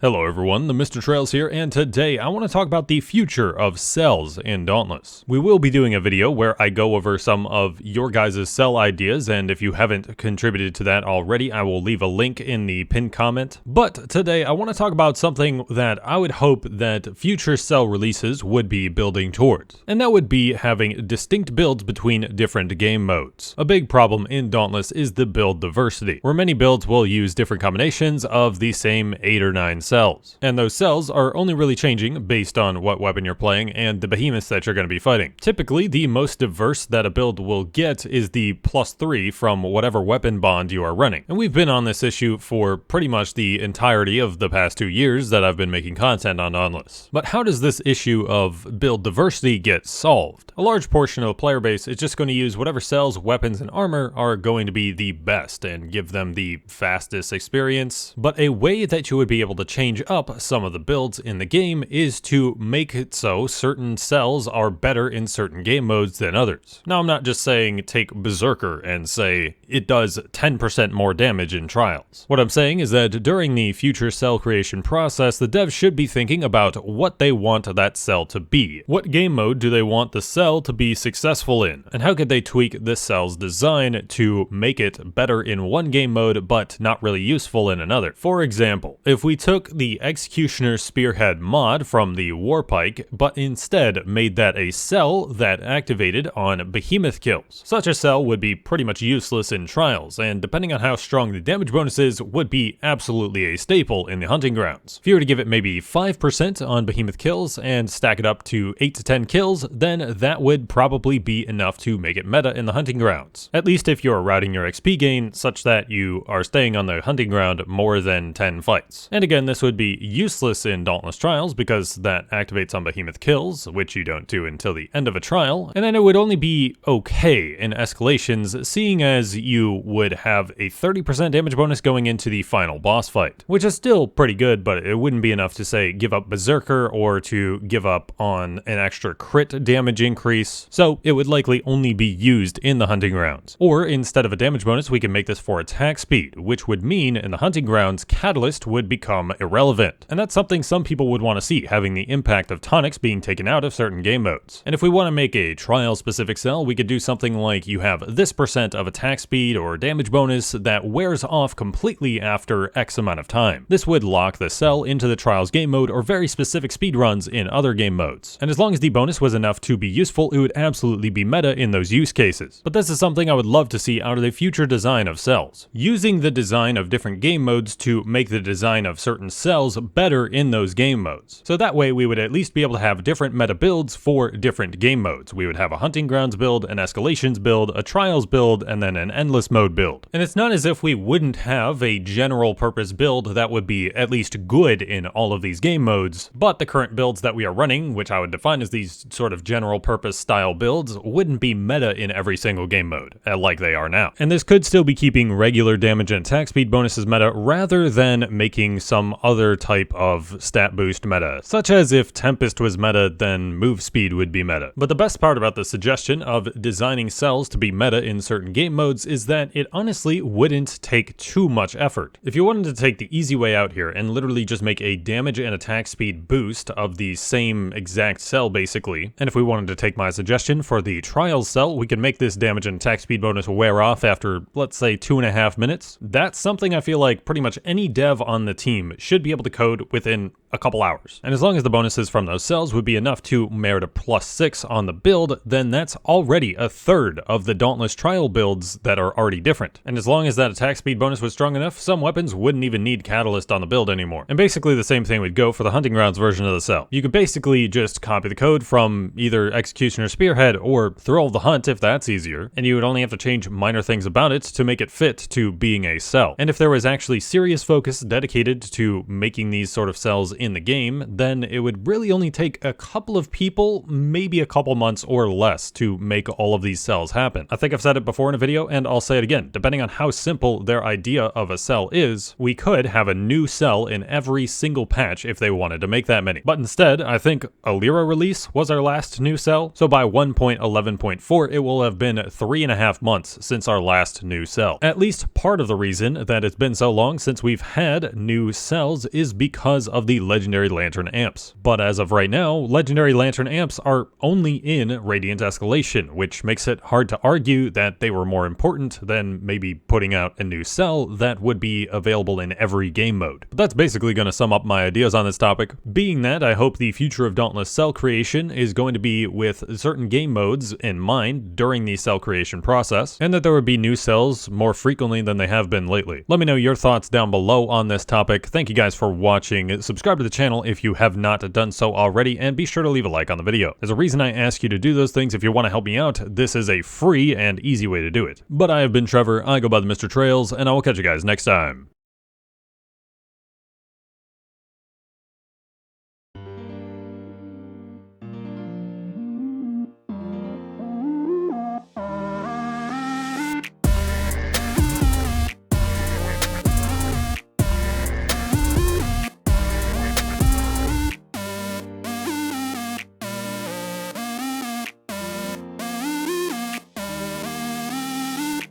Hello everyone, TheMrTrails here, and today I want to talk about the future of cells in Dauntless. We will be doing a video where I go over some of your guys' cell ideas, and if you haven't contributed to that already, I will leave a link in the pinned comment. But today I want to talk about something that I would hope that future cell releases would be building towards, and that would be having distinct builds between different game modes. A big problem in Dauntless is the build diversity, where many builds will use different combinations of the same 8 or 9 cells, and those cells are only really changing based on what weapon you're playing and the behemoths that you're going to be fighting. Typically, the most diverse that a build will get is the +3 from whatever weapon bond you are running, and we've been on this issue for pretty much the entirety of the past 2 years that I've been making content on Dauntless. But how does this issue of build diversity get solved? A large portion of the player base is just going to use whatever cells, weapons, and armor are going to be the best and give them the fastest experience, but a way that you would be able to change up some of the builds in the game is to make it so certain cells are better in certain game modes than others. Now, I'm not just saying take Berserker and say it does 10% more damage in Trials. What I'm saying is that during the future cell creation process, the devs should be thinking about what they want that cell to be. What game mode do they want the cell to be successful in? And how could they tweak this cell's design to make it better in one game mode but not really useful in another? For example, if we took the Executioner Spearhead mod from the Warpike, but instead made that a cell that activated on behemoth kills. Such a cell would be pretty much useless in Trials, and depending on how strong the damage bonus is, would be absolutely a staple in the hunting grounds. If you were to give it maybe 5% on behemoth kills and stack it up to 8 to 10 kills, then that would probably be enough to make it meta in the hunting grounds. At least if you're routing your XP gain such that you are staying on the hunting ground more than 10 fights. And again, this would be useless in Dauntless Trials because that activates on behemoth kills, which you don't do until the end of a trial, and then it would only be okay in escalations, seeing as you would have a 30% damage bonus going into the final boss fight, which is still pretty good, but it wouldn't be enough to say give up Berserker or to give up on an extra crit damage increase, so it would likely only be used in the hunting grounds. Or instead of a damage bonus, we can make this for attack speed, which would mean in the hunting grounds, Catalyst would become irrelevant. And that's something some people would want to see, having the impact of tonics being taken out of certain game modes. And if we want to make a trial specific cell, we could do something like you have this % of attack speed or damage bonus that wears off completely after X amount of time. This would lock the cell into the trials game mode or very specific speed runs in other game modes. And as long as the bonus was enough to be useful, it would absolutely be meta in those use cases. But this is something I would love to see out of the future design of cells. Using the design of different game modes to make the design of certain cells better in those game modes. So that way we would at least be able to have different meta builds for different game modes. We would have a hunting grounds build, an escalations build, a trials build, and then an endless mode build. And it's not as if we wouldn't have a general purpose build that would be at least good in all of these game modes, but the current builds that we are running, which I would define as these sort of general purpose style builds, wouldn't be meta in every single game mode, like they are now. And this could still be keeping regular damage and attack speed bonuses meta rather than making some other type of stat boost meta, such as if Tempest was meta, then move speed would be meta. But the best part about the suggestion of designing cells to be meta in certain game modes is that it honestly wouldn't take too much effort. If you wanted to take the easy way out here and literally just make a damage and attack speed boost of the same exact cell basically, and if we wanted to take my suggestion for the trials cell, we could make this damage and attack speed bonus wear off after, let's say, 2.5 minutes. That's something I feel like pretty much any dev on the team should be able to code within a couple hours. And as long as the bonuses from those cells would be enough to merit a +6 on the build, then that's already a third of the Dauntless trial builds that are already different. And as long as that attack speed bonus was strong enough, some weapons wouldn't even need Catalyst on the build anymore. And basically the same thing would go for the hunting grounds version of the cell. You could basically just copy the code from either Executioner Spearhead or Thrill of the Hunt if that's easier, and you would only have to change minor things about it to make it fit to being a cell. And if there was actually serious focus dedicated to making these sort of cells in the game, then it would really only take a couple of people, maybe a couple months or less, to make all of these cells happen. I think I've said it before in a video, and I'll say it again. Depending on how simple their idea of a cell is, we could have a new cell in every single patch if they wanted to make that many. But instead, I think a Lyra release was our last new cell, so by 1.11.4, it will have been 3.5 months since our last new cell. At least part of the reason that it's been so long since we've had new cells cells is because of the Legendary Lantern amps. But as of right now, Legendary Lantern amps are only in Radiant Escalation, which makes it hard to argue that they were more important than maybe putting out a new cell that would be available in every game mode. But that's basically going to sum up my ideas on this topic, being that I hope the future of Dauntless cell creation is going to be with certain game modes in mind during the cell creation process, and that there would be new cells more frequently than they have been lately. Let me know your thoughts down below on this topic. Thank you guys for watching. Subscribe to the channel if you have not done so already, and be sure to leave a like on the video. There's a reason I ask you to do those things. If you want to help me out, this is a free and easy way to do it. But I have been Trevor, I go by TheMrTrails, and I will catch you guys next time.